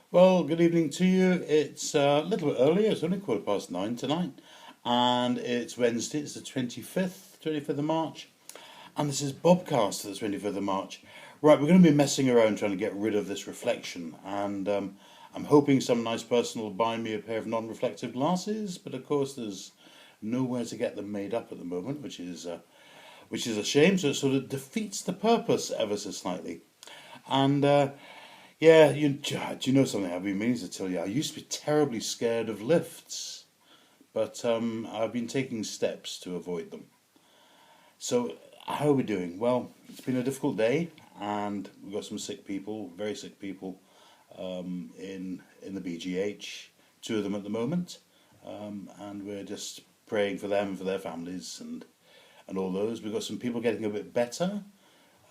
Well, good evening to you. It's a little bit earlier. It's only 9:15 tonight, and it's Wednesday. It's the 25th of March, and this is Bobcast for the 25th of March. Right, we're going to be messing around trying to get rid of this reflection, and I'm hoping some nice person will buy me a pair of non-reflective glasses. But of course, there's nowhere to get them made up at the moment, which is a shame. So it sort of defeats the purpose ever so slightly, and. Yeah, do you know something I've been meaning to tell you? I used to be terribly scared of lifts, but I've been taking steps to avoid them. So, how are we doing? Well, it's been a difficult day, and we've got some sick people, very sick people, in the BGH. Two of them at the moment, and we're just praying for them, for their families, and all those. We've got some people getting a bit better.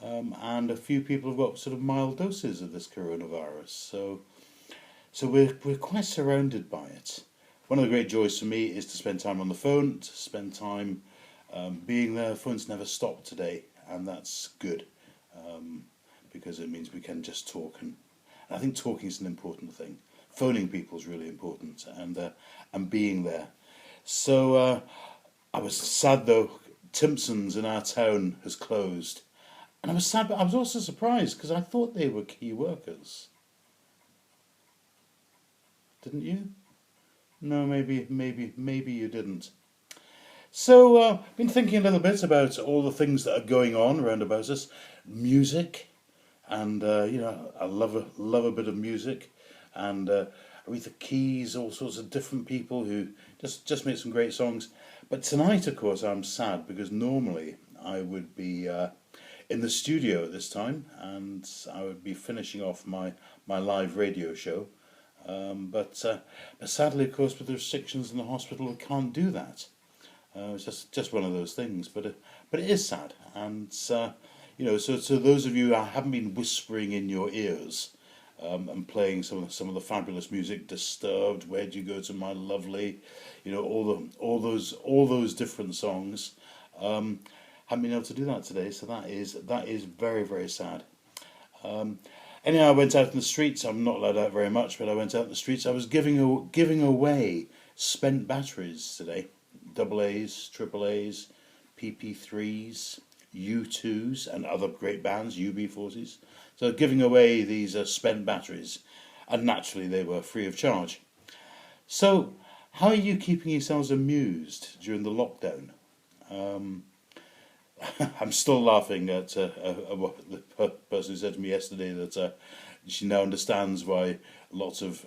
And a few people have got sort of mild doses of this coronavirus. So we're quite surrounded by it. One of the great joys for me is to spend time on the phone, to spend time being there. The phone's never stopped today, and that's good because it means we can just talk. And I think talking is an important thing. Phoning people is really important, and being there. So I was sad though. Timpson's in our town has closed. And I was sad, but I was also surprised because I thought they were key workers. Didn't you? No, maybe you didn't. So I've been thinking a little bit about all the things that are going on around about us, music, and I love a bit of music, and Aretha Keys, all sorts of different people who just make some great songs. But tonight, of course, I'm sad because normally I would be. In the studio at this time, and I would be finishing off my live radio show. But sadly, of course, with the restrictions in the hospital, I can't do that. It's just one of those things. But it is sad, and so those of you who haven't been whispering in your ears and playing some of the fabulous music, Disturbed, Where'd You Go to My Lovely, all those different songs. Haven't been able to do that today, so that is very, very sad. Anyhow, I went out in the streets. I'm not allowed out very much, but I went out in the streets. I was giving away spent batteries today, double A's, triple A's, PP3s, U2s, and other great bands, UB40s. So giving away these spent batteries, and naturally they were free of charge. So, how are you keeping yourselves amused during the lockdown? I'm still laughing at the person who said to me yesterday that she now understands why lots of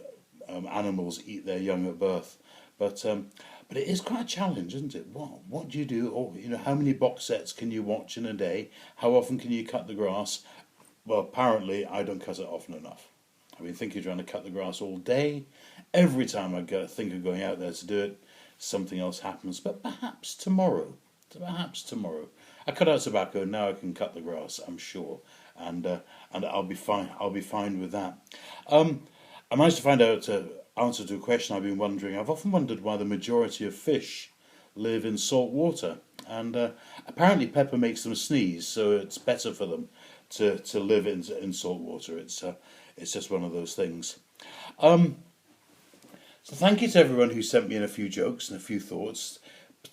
animals eat their young at birth. But it is quite a challenge, isn't it? What do you do? Or how many box sets can you watch in a day? How often can you cut the grass? Well, apparently I don't cut it often enough. I've been thinking of trying to cut the grass all day. Every time I think of going out there to do it, something else happens. But perhaps tomorrow. I cut out tobacco. Now I can cut the grass. I'm sure, and I'll be fine. I'll be fine with that. I managed to find out an answer to a question I've been wondering. I've often wondered why the majority of fish live in salt water, and apparently pepper makes them sneeze, so it's better for them to live in salt water. It's just one of those things. So thank you to everyone who sent me in a few jokes and a few thoughts.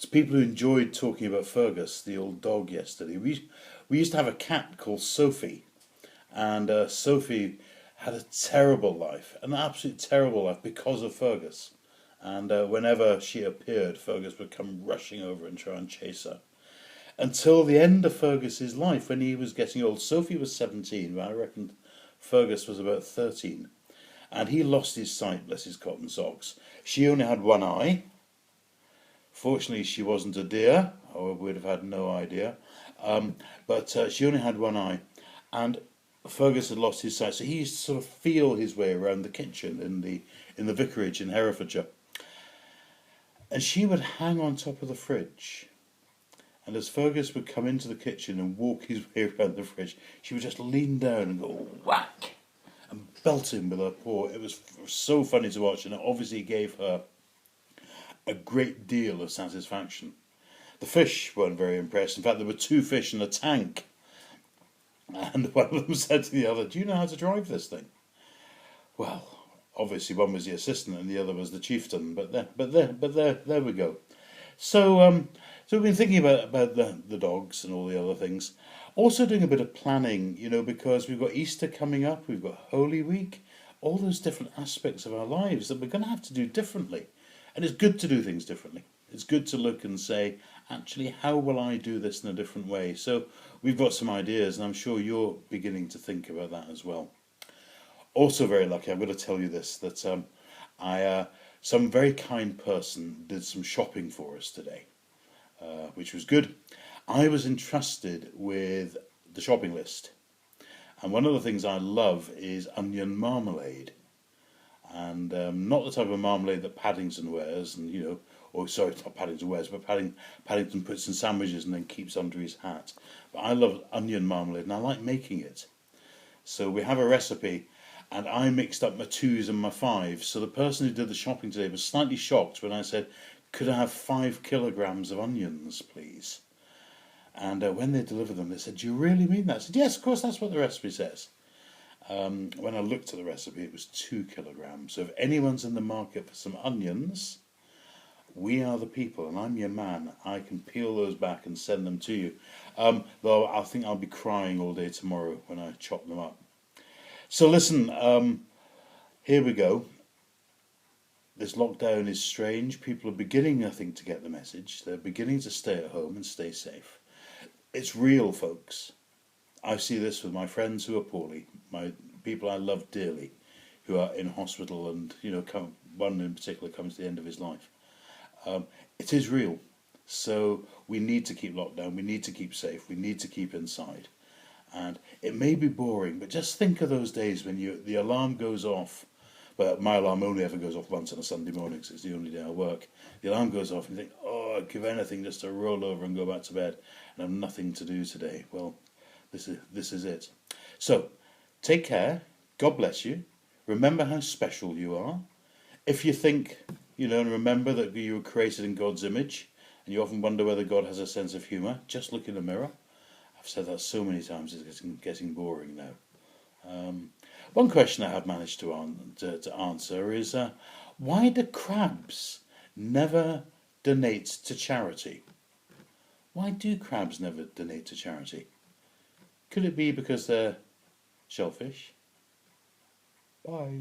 To people who enjoyed talking about Fergus, the old dog, yesterday. We used to have a cat called Sophie, and Sophie had a terrible life, an absolute terrible life because of Fergus. And whenever she appeared, Fergus would come rushing over and try and chase her. Until the end of Fergus's life, when he was getting old. Sophie was 17, but I reckon Fergus was about 13. And he lost his sight, bless his cotton socks. She only had one eye. Fortunately, she wasn't a deer, or we would have had no idea. But she only had one eye, and Fergus had lost his sight, so he used to sort of feel his way around the kitchen in the vicarage in Herefordshire. And she would hang on top of the fridge, and as Fergus would come into the kitchen and walk his way around the fridge, she would just lean down and go whack and belt him with her paw. It was so funny to watch, and it obviously gave her a great deal of satisfaction. The fish weren't very impressed. In fact, there were two fish in a tank. And one of them said to the other, "Do you know how to drive this thing?" Well, Obviously, one was the assistant and the other was the chieftain. There we go. So we've been thinking about the dogs and all the other things. Also doing a bit of planning, because we've got Easter coming up, we've got Holy Week, all those different aspects of our lives that we're going to have to do differently. And it's good to do things differently. It's good to look and say, actually, how will I do this in a different way? So we've got some ideas, and I'm sure you're beginning to think about that as well. Also very lucky, I'm going to tell you this, that some very kind person did some shopping for us today, which was good. I was entrusted with the shopping list. And one of the things I love is onion marmalade. And not the type of marmalade that Paddington wears, and sorry, not Paddington wears, but Paddington puts in sandwiches and then keeps under his hat. But I love onion marmalade, and I like making it. So we have a recipe, and I mixed up my 2s and my 5s. So the person who did the shopping today was slightly shocked when I said, "Could I have 5 kilograms of onions, please?" And when they delivered them, they said, "Do you really mean that?" I said, "Yes, of course, that's what the recipe says." When I looked at the recipe, it was 2 kilograms. So if anyone's in the market for some onions, we are the people, and I'm your man. I can peel those back and send them to you. Though I think I'll be crying all day tomorrow when I chop them up. So listen, here we go. This lockdown is strange. People are beginning, I think, to get the message. They're beginning to stay at home and stay safe. It's real, folks. I see this with my friends who are poorly, my people I love dearly, who are in hospital, and one in particular comes to the end of his life. It is real. So we need to keep locked down. We need to keep safe. We need to keep inside. And it may be boring, but just think of those days when the alarm goes off. Well, my alarm only ever goes off once on a Sunday morning, because it's the only day I work. The alarm goes off and you think, oh, I'd give anything just to roll over and go back to bed and have nothing to do today. Well, this is it. So, take care. God bless you. Remember how special you are. If you think, and remember that you were created in God's image, and you often wonder whether God has a sense of humour, just look in the mirror. I've said that so many times, it's getting boring now. One question I have managed to answer is, why do crabs never donate to charity? Why do crabs never donate to charity? Could it be because they're shellfish? Bye.